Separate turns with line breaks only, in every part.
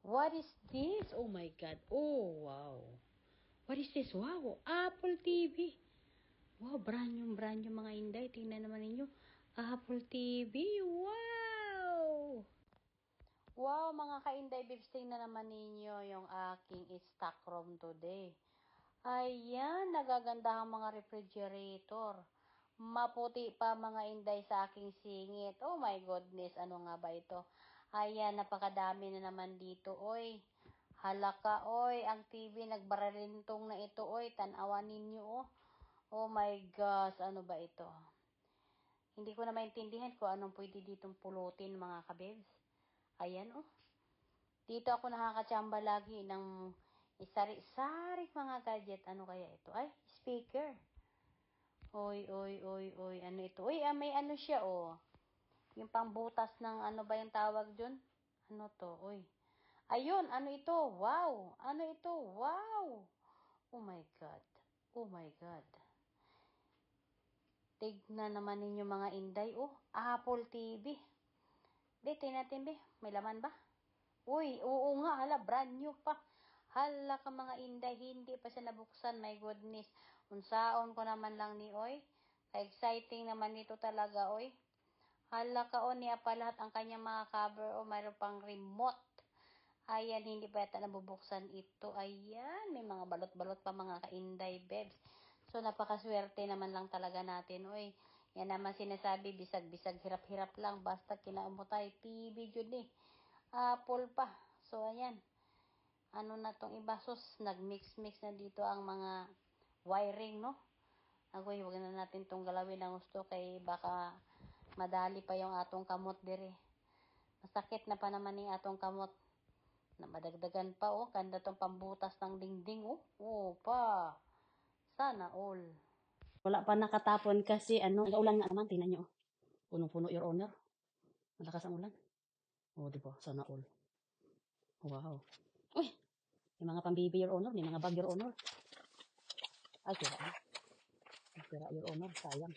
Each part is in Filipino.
What is this? Oh my God. Oh, wow. What is this? Wow. Apple TV. Wow, brand yung mga inday. Tingnan naman ninyo. Apple TV. Wow. Wow, mga ka-inday bibs. Tingnan naman ninyo yung aking stock room today. Ayan, nagaganda ang mga refrigerator. Maputi pa mga inday sa aking singit. Oh my goodness, ano nga ba ito? Ayan, napakadami na naman dito, oy. Halaka, oy, ang TV nagbaralintong na ito, oy. Tanawan ninyo, oh. Oh my gosh, ano ba ito? Hindi ko na maintindihan kung anong pwede ditong pulutin, mga kabebs. Ayan, oh. Dito ako nakakatsamba lagi ng isari-sari mga gadget. Ano kaya ito? Ay, speaker. Oy. Ano ito? Uy, may ano siya, oh. Yung pangbutas ng ano ba yung tawag dun? Ano to? Uy. Ayun, ano ito? Wow. Ano ito? Wow. Oh my God. Oh my God. Tignan naman ninyo mga inday, oh. Apple TV. Be, natin, be. May laman ba? Uy, oo nga, hala, brand new pa. Hala ka mga inday, hindi pa siya nabuksan, my goodness. Unsaon ko naman lang ni oy. Ka-exciting naman nito talaga, oy. Hala ka o, niya pa lahat ang kanyang mga cover, o mayroon pang remote. Ayan, hindi pa yata nabubuksan ito. Ayan, may mga balot-balot pa mga ka-inday, bebs. So, napakaswerte naman lang talaga natin, oy. Yan naman sinasabi, bisag-bisag, hirap-hirap lang. Basta kinaumutay, TV yun eh. Apple pa. So, ayan. Ano na tong iba? Sus, nag-mix-mix na dito ang mga wiring, no? Agoy, huwag na natin tong galawin ang gusto kay baka madali pa yung atong kamot dire. Masakit na pa naman yung atong kamot. Na madagdagan pa, oh. Ganda tong pambutas ng dingding, oh. Oh, pa. Sana all. Wala pa nakatapon kasi, ano, nag-ulan nga naman, tingnan nyo. Punong-puno, Your Honor. Malakas ang ulan. Oh, di ba? Sana all. Wow. Uy, may mga pambibi, Your Honor. May mga bag, Your Honor. Ay, sira na. Sira, Your Honor. Sayang.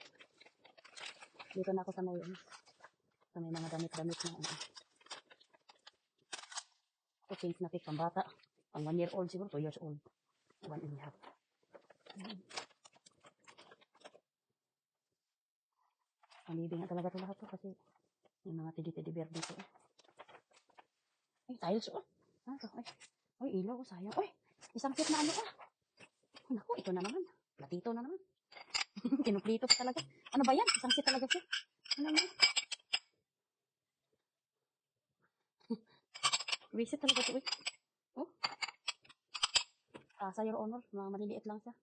Dito na ako sa may mga damit-damit na, ano. Ito, change na pick, pambata. Pang 1 year old siguro, 2 years old. 1.5. Pambibi nga talaga ito lahat to kasi may mga tidi-tidi bear dito. Ay, tiles, oh. Ay, ay, ilaw, sayang. Uy, isang kit na ano, ah. Naku, ito na naman. Platito na naman. Kinuplito pa talaga. Ano ba yan? Isang kit talaga siya. Ano na? Reset talaga ito, eh. Oh, sa Your Honor. Mga maliliit lang siya.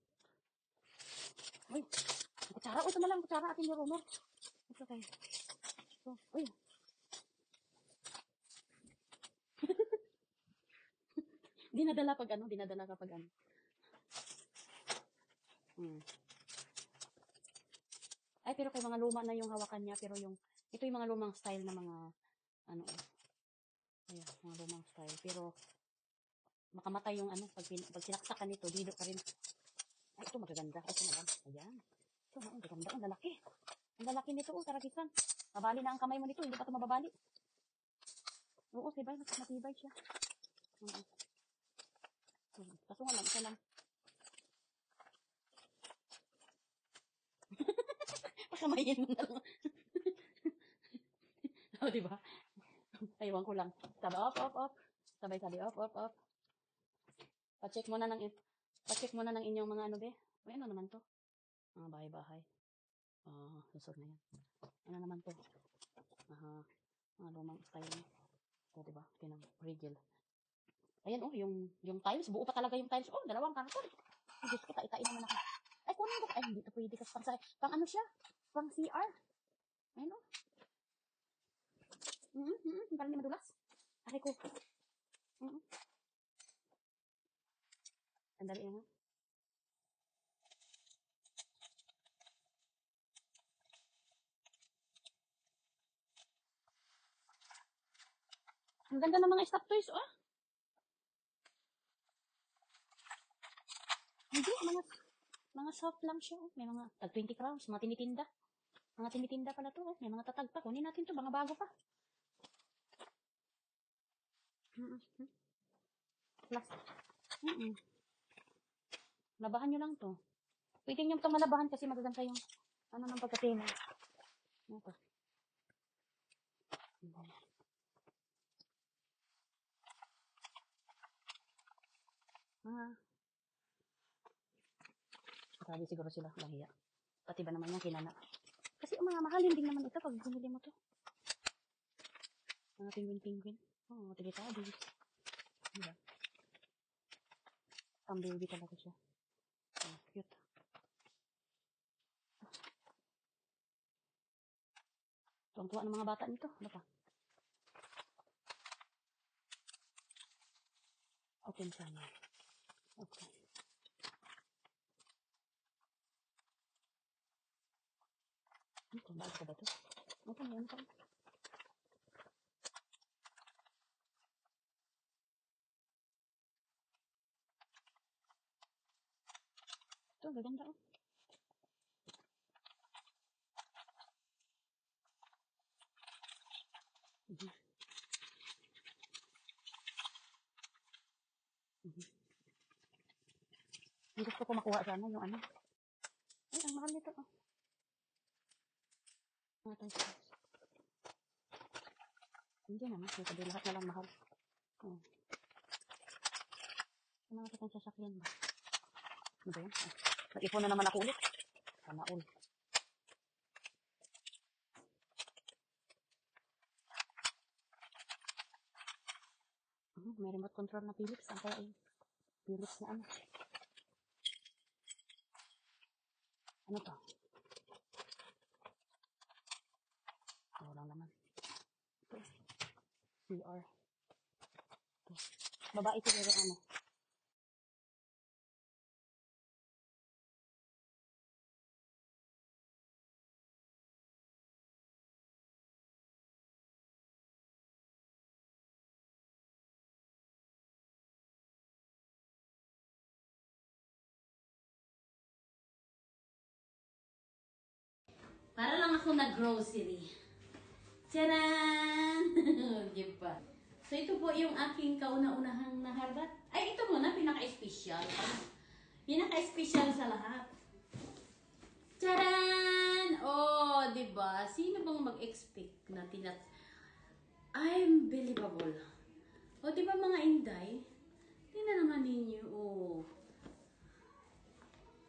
Uy, kutsara. Uy, ito na lang, kutsara atin, Your Honor. Ito kayo. So, uy. Dinadala kapag ano. Ay, pero kay mga luma na yung hawakan niya, pero ito yung mga lumang style na mga, ano, ayan, mga lumang style. Pero, makamatay yung ano, pag sinaksakan nito, dito ka rin. Ay, ito magaganda. Ay, ito na lang. Ayan. Ito, ang ganda. Ang lalaki. Ang lalaki nito, karakisan. Mabali na ang kamay mo nito, hindi pa ito mababali. Oo, sibay, matibay siya. Kaso nga lang, isa lang. Pakamayin mo na lang. O, diba? Aywan ko lang. Sabi, off. Sabay, off. Pa-check mo na ng inyong mga ano, be. Uy, ano naman to? Mga bahay-bahay. Susod na yan. Ano naman to? Mga lumang style niya. O, diba? Pinang rigil. Ayan, oh, yung tiles. Buo pa talaga yung tiles. Oh, 2 karton. Diyos ko, taitain naman ako. Ay, kunin ko. Ay, hindi to pwede kasi pang ano siya? Pang CR. Ayan, oh. Parang hindi madulas. Aray ko. Sandali yan, ha? Ang ganda ng mga stop toys, oh. Hindi, mga soft lang siya, oh. May mga tag 20 crowns, mga tinitinda. Mga tinitinda pala to, oh. May mga tatag pa. Kunin natin to, mga bago pa. Plus. Labahan nyo lang to. Pwede nyo itong malabahan kasi magaganda yung ano ng pagkatino. Ano to? Grabe siguro sila lahiya. Pati ba naman yung kinana. Kasi mga mahalin din naman ito pag binili mo to. Mga penguin-penguin. Oo, tabi-tabi. Diba? Ang baby talaga siya. Oh, cute. Tuwang-tuwa ng mga bata nito. Ano pa? Open sana. Okay. Ito, bago ko ba ito? Ano yan? Ito, gaganda oh. Gusto ko makuha sana yung ano. Ay, ang mahal nito oh. Mga tayo. Hindi naman. Sabi lahat na lang mahal. Oh. Ano nga kitang sasakyan ba? Ano ba yan? Ah, nag-ipon na naman ako ulit. Sana all. May remote control na Philips. Ang kaya Philips na ano. Ano to? Oo lang naman. Ito. CR. Ito. Babae siguro ano. Para lang ako nag-grocery. Tcharan! Diba? So, ito po yung aking kauna-unahang naharbat. Ay, ito muna, pinaka-special. Pinaka-special sa lahat. Tcharan! Oh, diba? Sino bang mag-expect na I'm believable. O, diba mga inday? Tingnan naman ninyo, oh.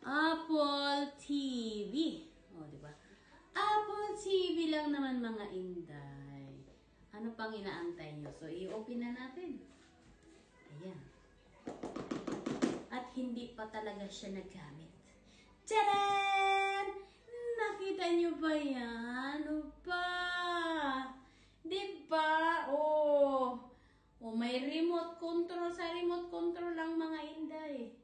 Apple TV. O, diba? Apple TV lang naman mga inday. Ano pang inaantay nyo? So, i-open na natin. Ayan. At hindi pa talaga siya nagamit. Tcharan! Nakita nyo ba yan? Opa! Diba? Oh! Oh, may remote control. Sa remote control lang mga inday.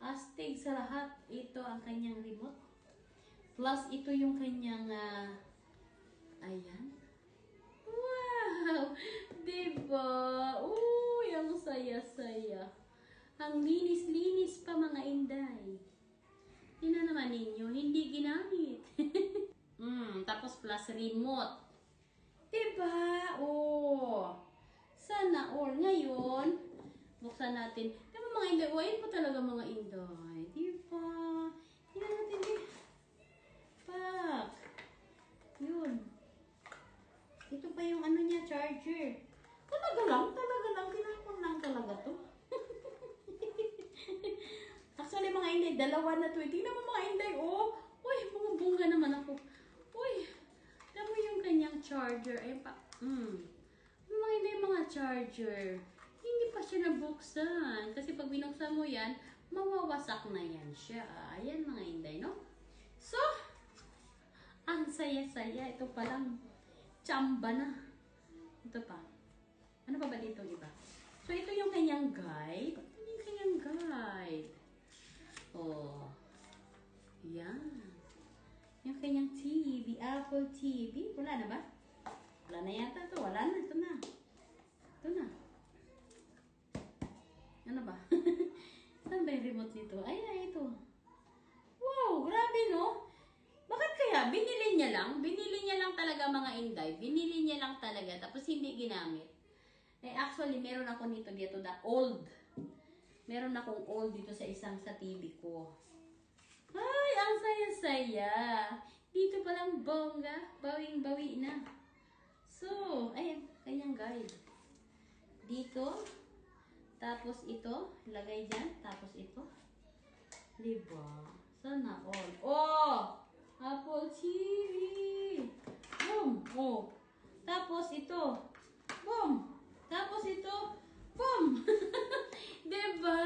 Astig sa lahat. Ito ang kanyang remote. Plus, ito yung kanyang, ayan. Wow! Diba? Uy, ang saya-saya. Ang linis-linis pa mga inday. Tingnan naman ninyo, hindi ginamit. Tapos plus remote. Diba? Oh. Sana all. Ngayon, buksan natin. Diba mga inday? Oh, ayun po talaga mga inday. Diba? Tingnan natin eh. Pak. Yun. Ito pa yung ano niya, charger. Talaga lang. Tinapon lang talaga to. Actually, mga inday, dalawa na to. Tingnan mo mga inday, oh. Uy, mga bongga naman ako. Uy, alam mo yung kanyang charger. Ayun pa. Mga inday, mga charger. Hindi pa siya nabuksan. Kasi pag binuksan mo yan, mawawasak na yan siya. Ayan mga inday, no? So, ang saya-saya. Ito palang tsamba na. Ito pa. Ano pa ba dito iba? So, ito yung kanyang guide. Ito yung kanyang guide. Oh. Yan. Yung kanyang TV. Apple TV. Wala na ba? Wala na yata ito. Wala na. Ito na. Ito na. Ano ba? Saan ba yung remote nito? Ay, ito. Wow! Grabe, no? Bakit kaya? Binili niya lang. Binili niya lang talaga mga inday. Binili niya lang talaga. Tapos hindi ginamit. Actually, meron ako nito dito, the old. Meron akong old dito sa sa TV ko. Ay, ang saya-saya. Dito palang bongga, bawing-bawi na. So, ayan, kanyang guide. Dito, tapos ito, lagay dyan, tapos ito. Diba? Sana all. Oh! Apple TV! Boom! Oh! Tapos ito. Boom! Tapos ito. Boom! Diba?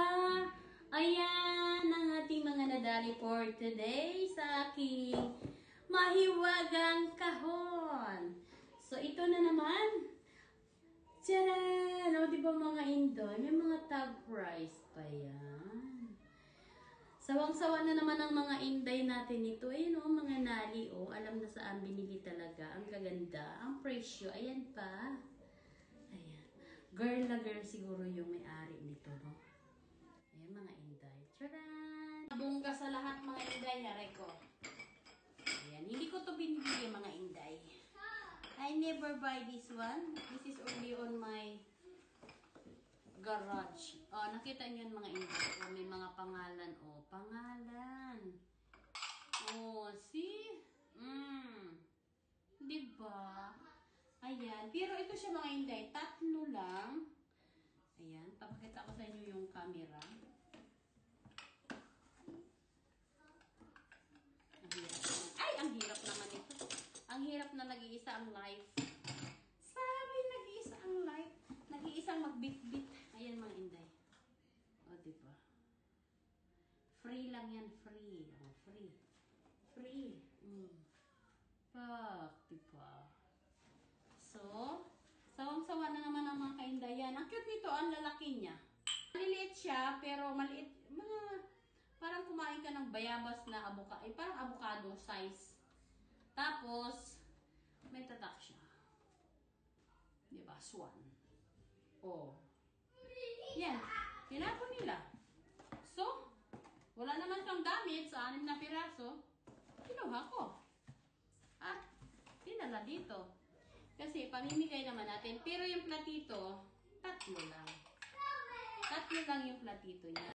Ayan ang ating mga nadali for today sa aking mahiwagang kahon. So, ito na naman. Tcharan! O, diba mga Indoy? May mga tag price pa yan. Sawang-sawa na naman ang mga Inday natin ito. Ayan o, mga nali o. Alam na saan binili talaga. Ang gaganda. Ang presyo. Ayan pa. Ayan. Girl na girl siguro yung may-ari nito, no? Ayan mga Inday. Tcharan! Bungga sa lahat mga Inday. Yari ko. Ayan. Hindi ko to binibili mga Inday. I never buy this one. This is only on my garage. Oh, nakita niyo mga Inday. Oh, may mga pangalan. Oh, pangalan. Oh, see? Diba? Ayan. Pero ito siya mga Inday. Tatlo lang. Ayan. Papakita ko sa inyo yung camera. Ang hirap naman. Ay! Ang hirap naman ito. Ang hirap na nag-iisa ang life. Sabi, nag-iisa ang life. Nag-iisang magbit-bit. Ayan mga Inday. O, diba? Free lang yan. Free. O, free. Free. Pak, diba? So, sawang-sawa na naman ang mga kaindayan. Ang cute nito, ang lalaki niya. Maliliit siya, pero maliit. Parang kumain ka ng bayabas na avocado. Parang avocado size. Tapos, may tatak siya. Diba? Swan. Oh. Yan. Tinapon nila. So, wala naman kang gamit sa 6 na piraso. Kinuha ko. At, dinala dito. Kasi, pamimigay naman natin. Pero yung platito, 3 lang. 3 lang yung platito niya.